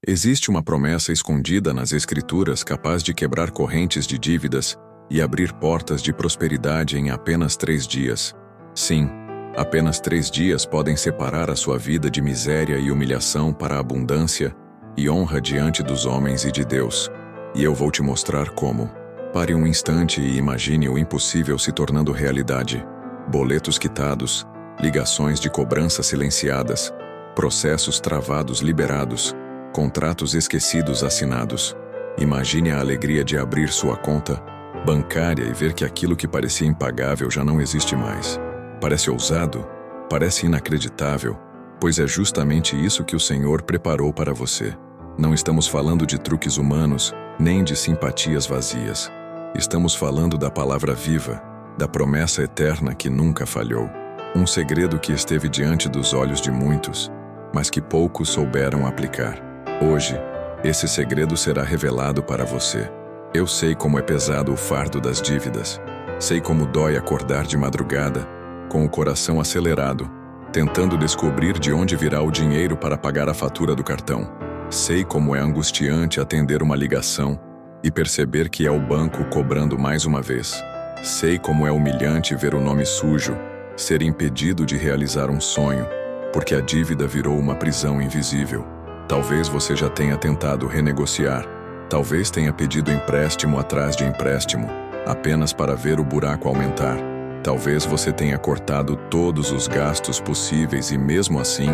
Existe uma promessa escondida nas Escrituras capaz de quebrar correntes de dívidas e abrir portas de prosperidade em apenas 3 dias. Sim, apenas 3 dias podem separar a sua vida de miséria e humilhação para a abundância e honra diante dos homens e de Deus. E eu vou te mostrar como. Pare um instante e imagine o impossível se tornando realidade. Boletos quitados, ligações de cobrança silenciadas, processos travados liberados, contratos esquecidos assinados. Imagine a alegria de abrir sua conta bancária e ver que aquilo que parecia impagável já não existe mais. Parece ousado? Parece inacreditável? Pois é justamente isso que o Senhor preparou para você. Não estamos falando de truques humanos, nem de simpatias vazias. Estamos falando da palavra viva, da promessa eterna que nunca falhou. Um segredo que esteve diante dos olhos de muitos, mas que poucos souberam aplicar. Hoje, esse segredo será revelado para você. Eu sei como é pesado o fardo das dívidas. Sei como dói acordar de madrugada, com o coração acelerado, tentando descobrir de onde virá o dinheiro para pagar a fatura do cartão. Sei como é angustiante atender uma ligação e perceber que é o banco cobrando mais uma vez. Sei como é humilhante ver o nome sujo, ser impedido de realizar um sonho, porque a dívida virou uma prisão invisível. Talvez você já tenha tentado renegociar, talvez tenha pedido empréstimo atrás de empréstimo, apenas para ver o buraco aumentar. Talvez você tenha cortado todos os gastos possíveis e mesmo assim,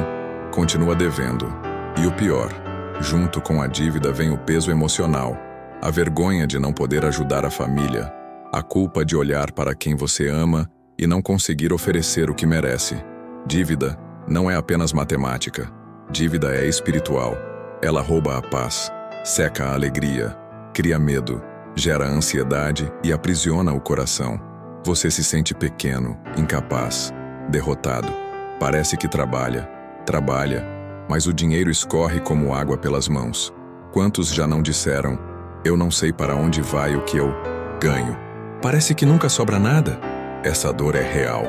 continua devendo. E o pior, junto com a dívida vem o peso emocional, a vergonha de não poder ajudar a família, a culpa de olhar para quem você ama e não conseguir oferecer o que merece. Dívida não é apenas matemática. Dívida é espiritual. Ela rouba a paz, seca a alegria, cria medo, gera ansiedade e aprisiona o coração. Você se sente pequeno, incapaz, derrotado. Parece que trabalha, mas o dinheiro escorre como água pelas mãos. Quantos já não disseram, eu não sei para onde vai o que eu ganho? Parece que nunca sobra nada. Essa dor é real,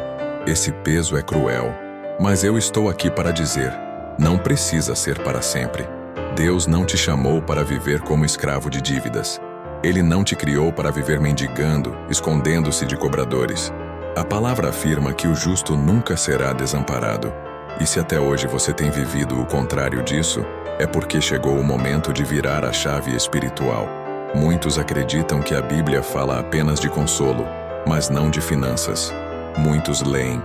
esse peso é cruel, mas eu estou aqui para dizer, não precisa ser para sempre. Deus não te chamou para viver como escravo de dívidas. Ele não te criou para viver mendigando, escondendo-se de cobradores. A palavra afirma que o justo nunca será desamparado. E se até hoje você tem vivido o contrário disso, é porque chegou o momento de virar a chave espiritual. Muitos acreditam que a Bíblia fala apenas de consolo, mas não de finanças. Muitos leem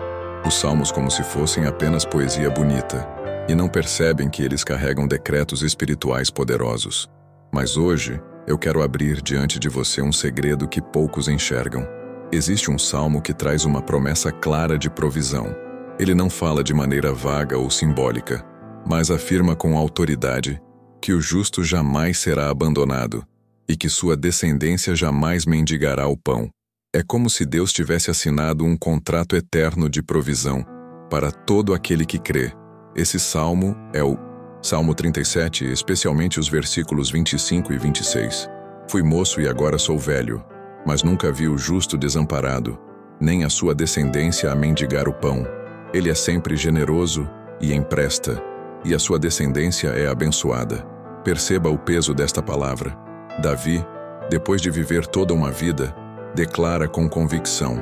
os salmos como se fossem apenas poesia bonita, e não percebem que eles carregam decretos espirituais poderosos. Mas hoje, eu quero abrir diante de você um segredo que poucos enxergam. Existe um salmo que traz uma promessa clara de provisão. Ele não fala de maneira vaga ou simbólica, mas afirma com autoridade que o justo jamais será abandonado e que sua descendência jamais mendigará o pão. É como se Deus tivesse assinado um contrato eterno de provisão para todo aquele que crê. Esse salmo é o Salmo 37, especialmente os versículos 25 e 26. Fui moço e agora sou velho, mas nunca vi o justo desamparado, nem a sua descendência a mendigar o pão. Ele é sempre generoso e empresta, e a sua descendência é abençoada. Perceba o peso desta palavra. Davi, depois de viver toda uma vida, declara com convicção,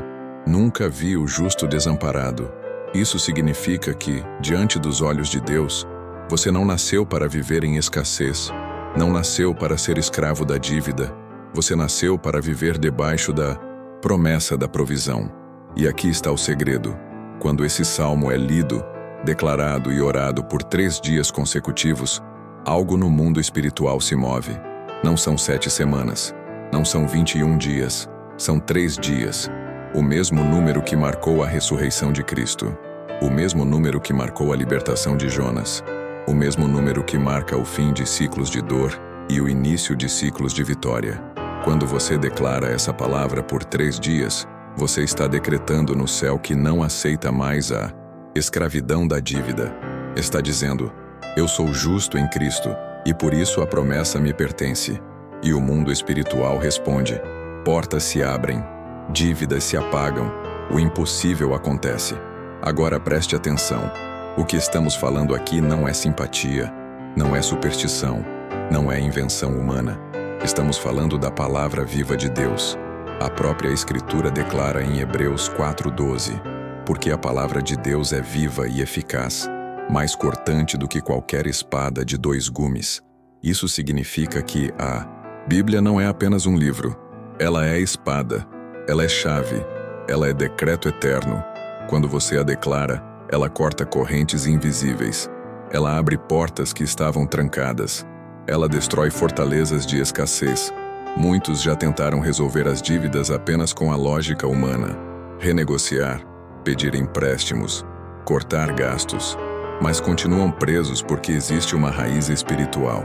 nunca vi o justo desamparado. Isso significa que, diante dos olhos de Deus, você não nasceu para viver em escassez, não nasceu para ser escravo da dívida, você nasceu para viver debaixo da promessa da provisão. E aqui está o segredo. Quando esse salmo é lido, declarado e orado por 3 dias consecutivos, algo no mundo espiritual se move. Não são 7 semanas, não são 21 dias, são 3 dias. O mesmo número que marcou a ressurreição de Cristo. O mesmo número que marcou a libertação de Jonas. O mesmo número que marca o fim de ciclos de dor e o início de ciclos de vitória. Quando você declara essa palavra por 3 dias, você está decretando no céu que não aceita mais a escravidão da dívida. Está dizendo, eu sou justo em Cristo, e por isso a promessa me pertence. E o mundo espiritual responde, portas se abrem, dívidas se apagam, o impossível acontece. Agora preste atenção. O que estamos falando aqui não é simpatia, não é superstição, Não é invenção humana. Estamos falando da palavra viva de Deus. A própria Escritura declara em Hebreus 4:12: porque a palavra de Deus é viva e eficaz, mais cortante do que qualquer espada de 2 gumes. Isso significa que a Bíblia não é apenas um livro. Ela é espada, ela é chave, ela é decreto eterno. Quando você a declara, ela corta correntes invisíveis. Ela abre portas que estavam trancadas. Ela destrói fortalezas de escassez. Muitos já tentaram resolver as dívidas apenas com a lógica humana. Renegociar, pedir empréstimos, cortar gastos. Mas continuam presos porque existe uma raiz espiritual.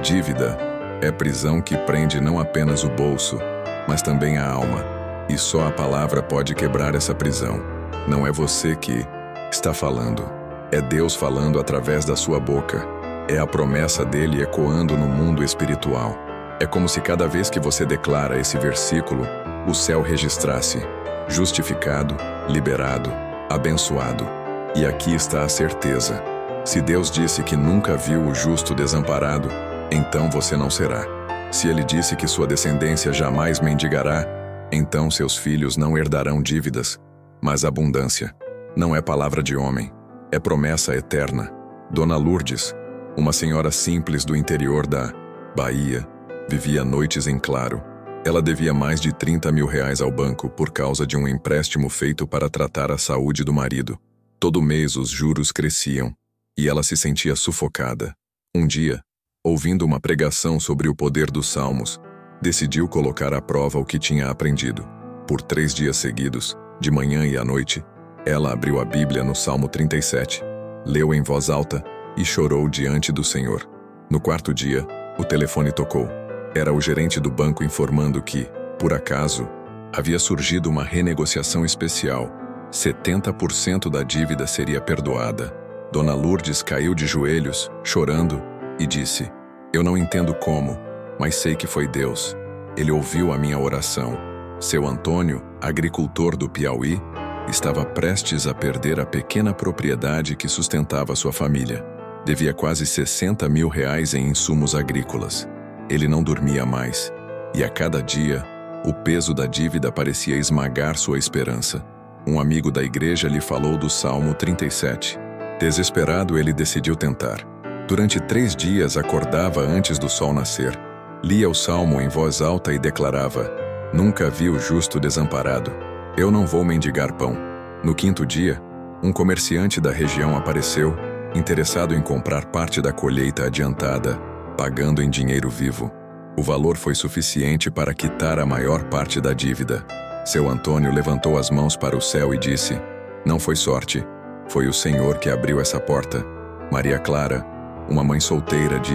Dívida é prisão que prende não apenas o bolso, mas também a alma. E só a palavra pode quebrar essa prisão. Não é você que está falando. É Deus falando através da sua boca. É a promessa dele ecoando no mundo espiritual. É como se cada vez que você declara esse versículo, o céu registrasse: justificado, liberado, abençoado. E aqui está a certeza. Se Deus disse que nunca viu o justo desamparado, então você não será. Se ele disse que sua descendência jamais mendigará, então seus filhos não herdarão dívidas, mas abundância. Não é palavra de homem, é promessa eterna. Dona Lourdes, uma senhora simples do interior da Bahia, vivia noites em claro. Ela devia mais de 30 mil reais ao banco por causa de um empréstimo feito para tratar a saúde do marido. Todo mês os juros cresciam, e ela se sentia sufocada. Um dia, ouvindo uma pregação sobre o poder dos salmos, decidiu colocar à prova o que tinha aprendido. Por 3 dias seguidos, de manhã e à noite, ela abriu a Bíblia no Salmo 37, leu em voz alta e chorou diante do Senhor. No 4º dia, o telefone tocou. Era o gerente do banco informando que, por acaso, havia surgido uma renegociação especial. 70% da dívida seria perdoada. Dona Lourdes caiu de joelhos, chorando, e disse: eu não entendo como, mas sei que foi Deus. Ele ouviu a minha oração. Seu Antônio, agricultor do Piauí, estava prestes a perder a pequena propriedade que sustentava sua família. Devia quase 60 mil reais em insumos agrícolas. Ele não dormia mais, e a cada dia, o peso da dívida parecia esmagar sua esperança. Um amigo da igreja lhe falou do Salmo 37. Desesperado, ele decidiu tentar. Durante 3 dias acordava antes do sol nascer. Lia o salmo em voz alta e declarava: nunca vi o justo desamparado. Eu não vou mendigar pão. No 5º dia, um comerciante da região apareceu, interessado em comprar parte da colheita adiantada, pagando em dinheiro vivo. O valor foi suficiente para quitar a maior parte da dívida. Seu Antônio levantou as mãos para o céu e disse: não foi sorte, foi o Senhor que abriu essa porta. Maria Clara, uma mãe solteira de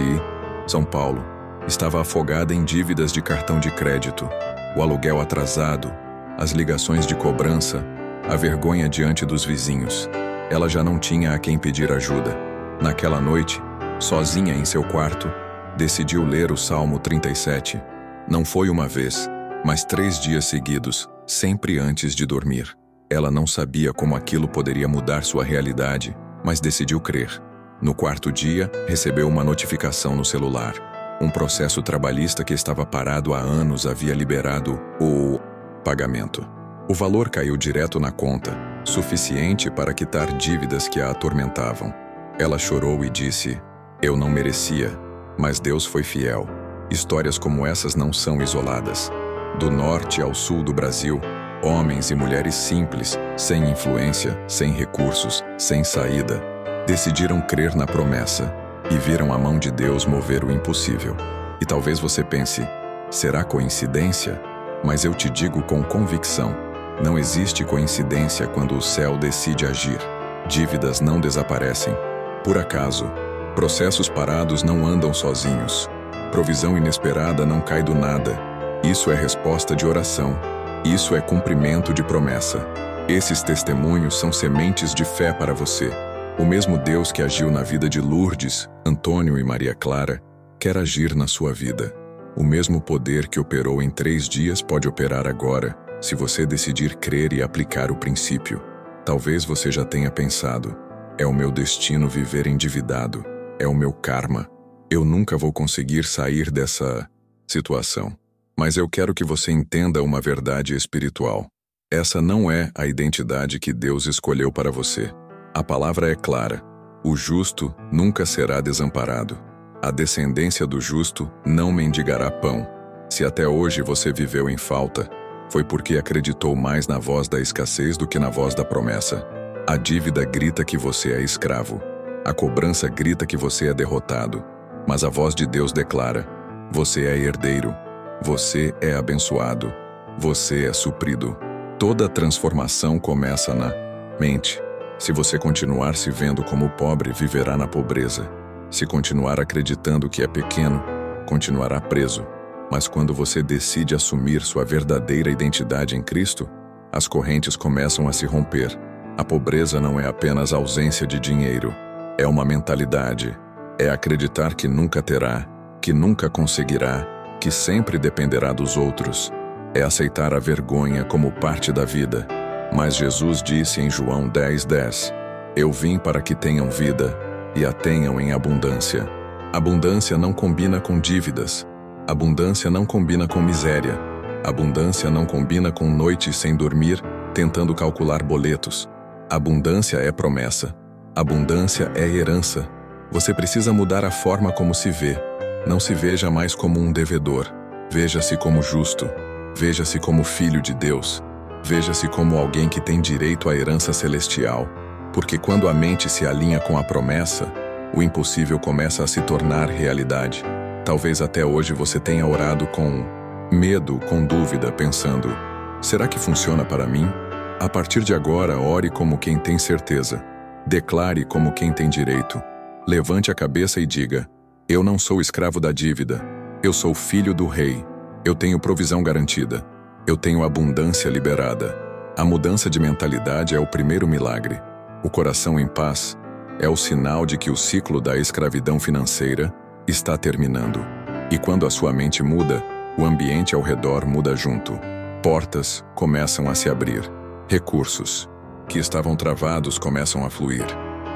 São Paulo, estava afogada em dívidas de cartão de crédito, o aluguel atrasado, as ligações de cobrança, a vergonha diante dos vizinhos. Ela já não tinha a quem pedir ajuda. Naquela noite, sozinha em seu quarto, decidiu ler o Salmo 37. Não foi uma vez, mas 3 dias seguidos, sempre antes de dormir. Ela não sabia como aquilo poderia mudar sua realidade, mas decidiu crer. No 4º dia, recebeu uma notificação no celular. Um processo trabalhista que estava parado há anos havia liberado o pagamento. O valor caiu direto na conta, suficiente para quitar dívidas que a atormentavam. Ela chorou e disse: eu não merecia, mas Deus foi fiel. Histórias como essas não são isoladas. Do norte ao sul do Brasil, homens e mulheres simples, sem influência, sem recursos, sem saída, decidiram crer na promessa e viram a mão de Deus mover o impossível. E talvez você pense: será coincidência? Mas eu te digo com convicção: não existe coincidência quando o céu decide agir. Dívidas não desaparecem por acaso. Processos parados não andam sozinhos. Provisão inesperada não cai do nada. Isso é resposta de oração. Isso é cumprimento de promessa. Esses testemunhos são sementes de fé para você. O mesmo Deus que agiu na vida de Lourdes, Antônio e Maria Clara, quer agir na sua vida. O mesmo poder que operou em 3 dias pode operar agora, se você decidir crer e aplicar o princípio. Talvez você já tenha pensado: é o meu destino viver endividado, é o meu karma. Eu nunca vou conseguir sair dessa situação. Mas eu quero que você entenda uma verdade espiritual. Essa não é a identidade que Deus escolheu para você. A palavra é clara. O justo nunca será desamparado. A descendência do justo não mendigará pão. Se até hoje você viveu em falta, foi porque acreditou mais na voz da escassez do que na voz da promessa. A dívida grita que você é escravo. A cobrança grita que você é derrotado. Mas a voz de Deus declara: você é herdeiro. Você é abençoado. Você é suprido. Toda transformação começa na mente. Se você continuar se vendo como pobre, viverá na pobreza. Se continuar acreditando que é pequeno, continuará preso. Mas quando você decide assumir sua verdadeira identidade em Cristo, as correntes começam a se romper. A pobreza não é apenas ausência de dinheiro. É uma mentalidade. É acreditar que nunca terá, que nunca conseguirá, que sempre dependerá dos outros. É aceitar a vergonha como parte da vida. Mas Jesus disse em João 10:10, eu vim para que tenham vida e a tenham em abundância. Abundância não combina com dívidas. Abundância não combina com miséria. Abundância não combina com noites sem dormir, tentando calcular boletos. Abundância é promessa. Abundância é herança. Você precisa mudar a forma como se vê. Não se veja mais como um devedor. Veja-se como justo. Veja-se como filho de Deus. Veja-se como alguém que tem direito à herança celestial. Porque quando a mente se alinha com a promessa, o impossível começa a se tornar realidade. Talvez até hoje você tenha orado com medo, com dúvida, pensando: será que funciona para mim? A partir de agora, ore como quem tem certeza. Declare como quem tem direito. Levante a cabeça e diga: eu não sou escravo da dívida. Eu sou filho do rei. Eu tenho provisão garantida. Eu tenho abundância liberada. A mudança de mentalidade é o primeiro milagre. O coração em paz é o sinal de que o ciclo da escravidão financeira está terminando. E quando a sua mente muda, o ambiente ao redor muda junto. Portas começam a se abrir. Recursos que estavam travados começam a fluir.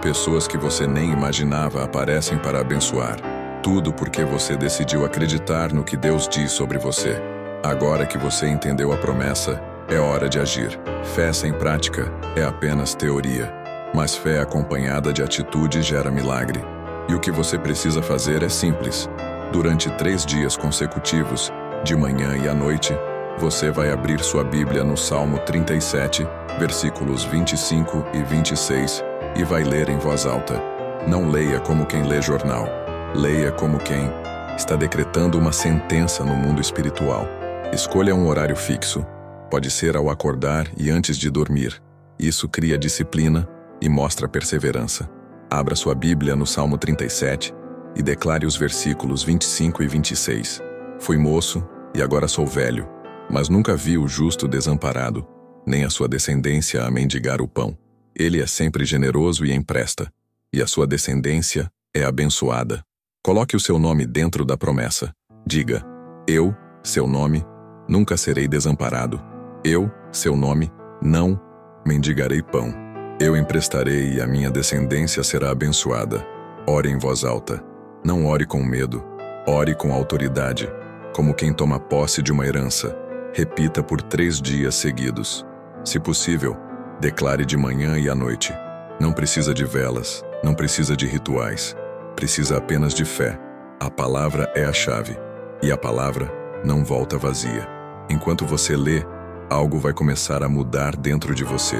Pessoas que você nem imaginava aparecem para abençoar. Tudo porque você decidiu acreditar no que Deus diz sobre você. Agora que você entendeu a promessa, é hora de agir. Fé sem prática é apenas teoria. Mas fé acompanhada de atitude gera milagre. E o que você precisa fazer é simples. Durante 3 dias consecutivos, de manhã e à noite, você vai abrir sua Bíblia no Salmo 37, versículos 25 e 26, e vai ler em voz alta. Não leia como quem lê jornal. Leia como quem está decretando uma sentença no mundo espiritual. Escolha um horário fixo. Pode ser ao acordar e antes de dormir. Isso cria disciplina e mostra perseverança. Abra sua Bíblia no Salmo 37 e declare os versículos 25 e 26. Fui moço e agora sou velho, mas nunca vi o justo desamparado, nem a sua descendência a mendigar o pão. Ele é sempre generoso e empresta, e a sua descendência é abençoada. Coloque o seu nome dentro da promessa. Diga: eu, seu nome, nunca serei desamparado. Eu, seu nome, não mendigarei pão. Eu emprestarei e a minha descendência será abençoada. Ore em voz alta. Não ore com medo. Ore com autoridade, como quem toma posse de uma herança. Repita por 3 dias seguidos. Se possível, declare de manhã e à noite. Não precisa de velas, não precisa de rituais. Precisa apenas de fé. A palavra é a chave. E a palavra não volta vazia. Enquanto você lê, algo vai começar a mudar dentro de você.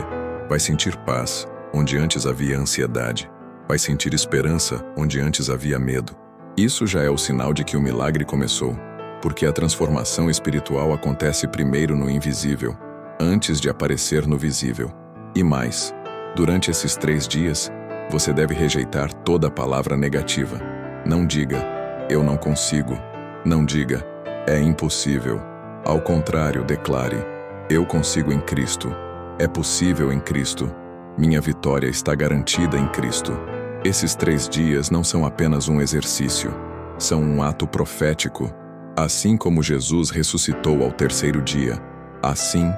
Vai sentir paz, onde antes havia ansiedade. Vai sentir esperança, onde antes havia medo. Isso já é o sinal de que o milagre começou, porque a transformação espiritual acontece primeiro no invisível, antes de aparecer no visível. E mais, durante esses 3 dias, você deve rejeitar toda palavra negativa. Não diga: eu não consigo. Não diga: é impossível. Ao contrário, declare: eu consigo em Cristo. É possível em Cristo. Minha vitória está garantida em Cristo. Esses 3 dias não são apenas um exercício, são um ato profético. Assim como Jesus ressuscitou ao 3º dia, assim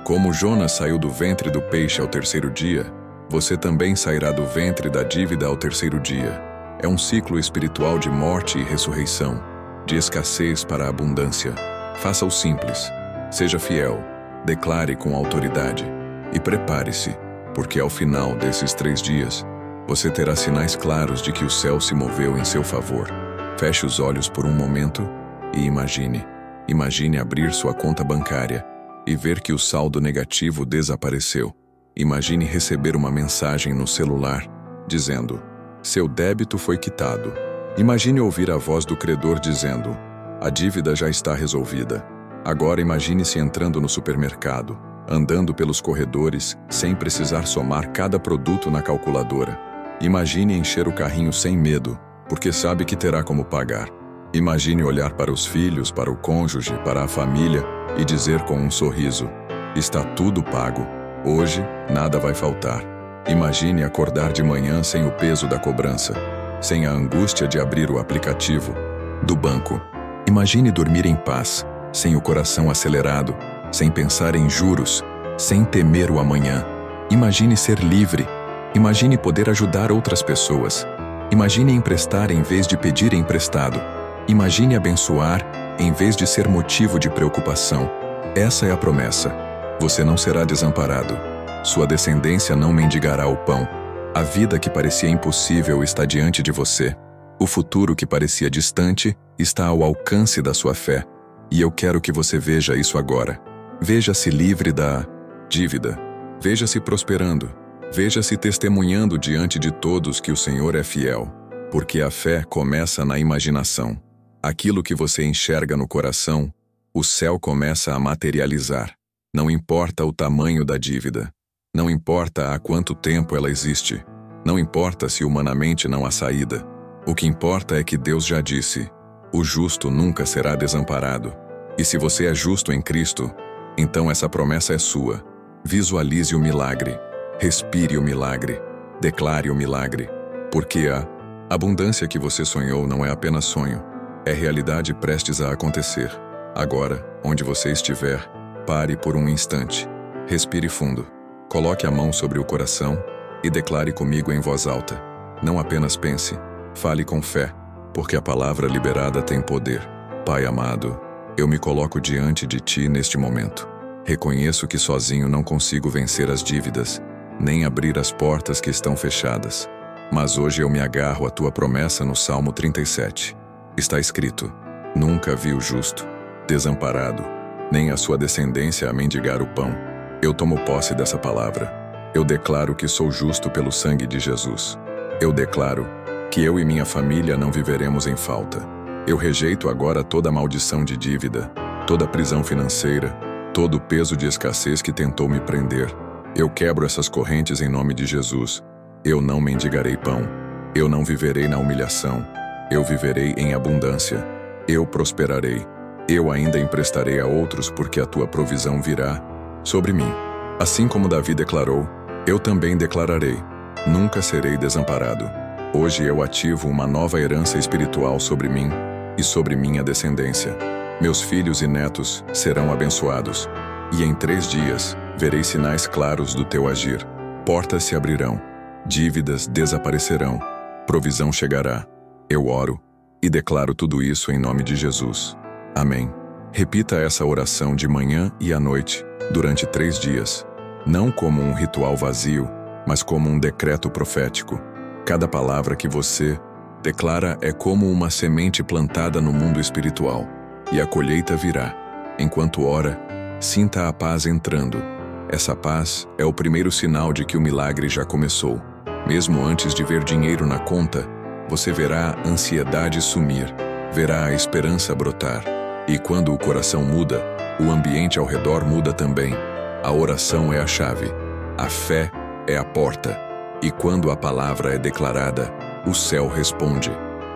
como Jonas saiu do ventre do peixe ao 3º dia, você também sairá do ventre da dívida ao 3º dia. É um ciclo espiritual de morte e ressurreição, de escassez para abundância. Faça o simples. Seja fiel. Declare com autoridade. E prepare-se, porque ao final desses 3 dias, você terá sinais claros de que o céu se moveu em seu favor. Feche os olhos por um momento e imagine. Imagine abrir sua conta bancária e ver que o saldo negativo desapareceu. Imagine receber uma mensagem no celular dizendo: seu débito foi quitado. Imagine ouvir a voz do credor dizendo: a dívida já está resolvida. Agora imagine-se entrando no supermercado, andando pelos corredores sem precisar somar cada produto na calculadora. Imagine encher o carrinho sem medo, porque sabe que terá como pagar. Imagine olhar para os filhos, para o cônjuge, para a família e dizer com um sorriso: está tudo pago. Hoje, nada vai faltar. Imagine acordar de manhã sem o peso da cobrança, sem a angústia de abrir o aplicativo do banco. Imagine dormir em paz, sem o coração acelerado, sem pensar em juros, sem temer o amanhã. Imagine ser livre. Imagine poder ajudar outras pessoas. Imagine emprestar em vez de pedir emprestado. Imagine abençoar em vez de ser motivo de preocupação. Essa é a promessa. Você não será desamparado. Sua descendência não mendigará o pão. A vida que parecia impossível está diante de você. O futuro que parecia distante está ao alcance da sua fé. E eu quero que você veja isso agora. Veja-se livre da dívida. Veja-se prosperando. Veja-se testemunhando diante de todos que o Senhor é fiel. Porque a fé começa na imaginação. Aquilo que você enxerga no coração, o céu começa a materializar. Não importa o tamanho da dívida. Não importa há quanto tempo ela existe. Não importa se humanamente não há saída. O que importa é que Deus já disse: o justo nunca será desamparado. E se você é justo em Cristo, então essa promessa é sua. Visualize o milagre. Respire o milagre. Declare o milagre. Porque a abundância que você sonhou não é apenas sonho. É realidade prestes a acontecer. Agora, onde você estiver, pare por um instante. Respire fundo. Coloque a mão sobre o coração e declare comigo em voz alta. Não apenas pense, fale com fé, porque a palavra liberada tem poder. Pai amado, eu me coloco diante de Ti neste momento. Reconheço que sozinho não consigo vencer as dívidas, nem abrir as portas que estão fechadas. Mas hoje eu me agarro à Tua promessa no Salmo 37. Está escrito: nunca vi o justo desamparado, nem a sua descendência a mendigar o pão. Eu tomo posse dessa palavra. Eu declaro que sou justo pelo sangue de Jesus. Eu declaro que eu e minha família não viveremos em falta. Eu rejeito agora toda maldição de dívida, toda prisão financeira, todo o peso de escassez que tentou me prender. Eu quebro essas correntes em nome de Jesus. Eu não mendigarei pão. Eu não viverei na humilhação. Eu viverei em abundância. Eu prosperarei. Eu ainda emprestarei a outros porque a tua provisão virá sobre mim. Assim como Davi declarou, eu também declararei: nunca serei desamparado. Hoje eu ativo uma nova herança espiritual sobre mim e sobre minha descendência. Meus filhos e netos serão abençoados. E em 3 dias verei sinais claros do teu agir. Portas se abrirão, dívidas desaparecerão, provisão chegará. Eu oro e declaro tudo isso em nome de Jesus. Amém. Repita essa oração de manhã e à noite, durante 3 dias. Não como um ritual vazio, mas como um decreto profético. Cada palavra que você declara é como uma semente plantada no mundo espiritual. E a colheita virá. Enquanto ora, sinta a paz entrando. Essa paz é o primeiro sinal de que o milagre já começou. Mesmo antes de ver dinheiro na conta, você verá a ansiedade sumir, verá a esperança brotar. E quando o coração muda, o ambiente ao redor muda também. A oração é a chave. A fé é a porta. E quando a palavra é declarada, o céu responde.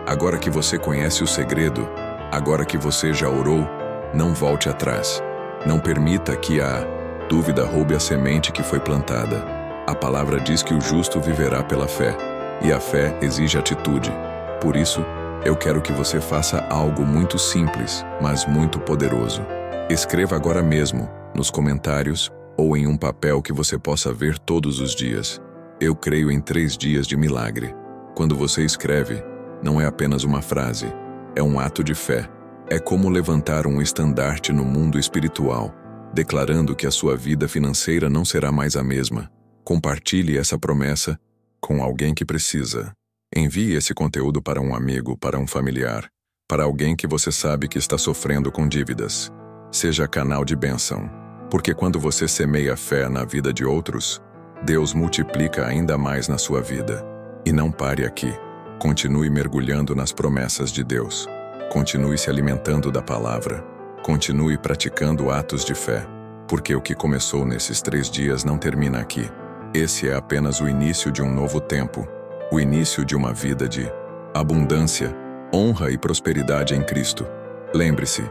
Agora que você conhece o segredo, agora que você já orou, não volte atrás. Não permita que a dúvida roube a semente que foi plantada. A palavra diz que o justo viverá pela fé, e a fé exige atitude. Por isso, eu quero que você faça algo muito simples, mas muito poderoso. Escreva agora mesmo, nos comentários ou em um papel que você possa ver todos os dias. Eu creio em 3 dias de milagre. Quando você escreve, não é apenas uma frase, é um ato de fé. É como levantar um estandarte no mundo espiritual, declarando que a sua vida financeira não será mais a mesma. Compartilhe essa promessa com alguém que precisa. Envie esse conteúdo para um amigo, para um familiar, para alguém que você sabe que está sofrendo com dívidas. Seja canal de bênção, porque quando você semeia fé na vida de outros, Deus multiplica ainda mais na sua vida. E não pare aqui. Continue mergulhando nas promessas de Deus. Continue se alimentando da palavra. Continue praticando atos de fé, porque o que começou nesses 3 dias não termina aqui. Esse é apenas o início de um novo tempo, o início de uma vida de abundância, honra e prosperidade em Cristo. Lembre-se,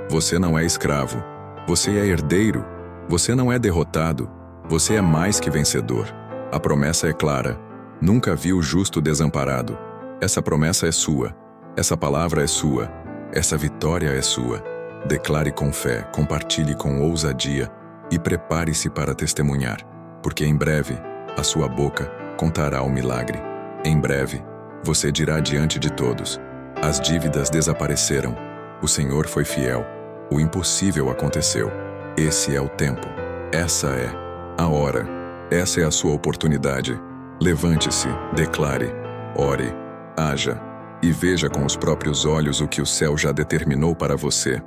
você não é escravo, você é herdeiro, você não é derrotado, você é mais que vencedor. A promessa é clara, nunca vi o justo desamparado. Essa promessa é sua, essa palavra é sua, essa vitória é sua. Declare com fé, compartilhe com ousadia e prepare-se para testemunhar, porque em breve a sua boca contará o milagre. Em breve, você dirá diante de todos: as dívidas desapareceram, o Senhor foi fiel, o impossível aconteceu. Esse é o tempo, essa é a hora, essa é a sua oportunidade. Levante-se, declare, ore, haja e veja com os próprios olhos o que o céu já determinou para você.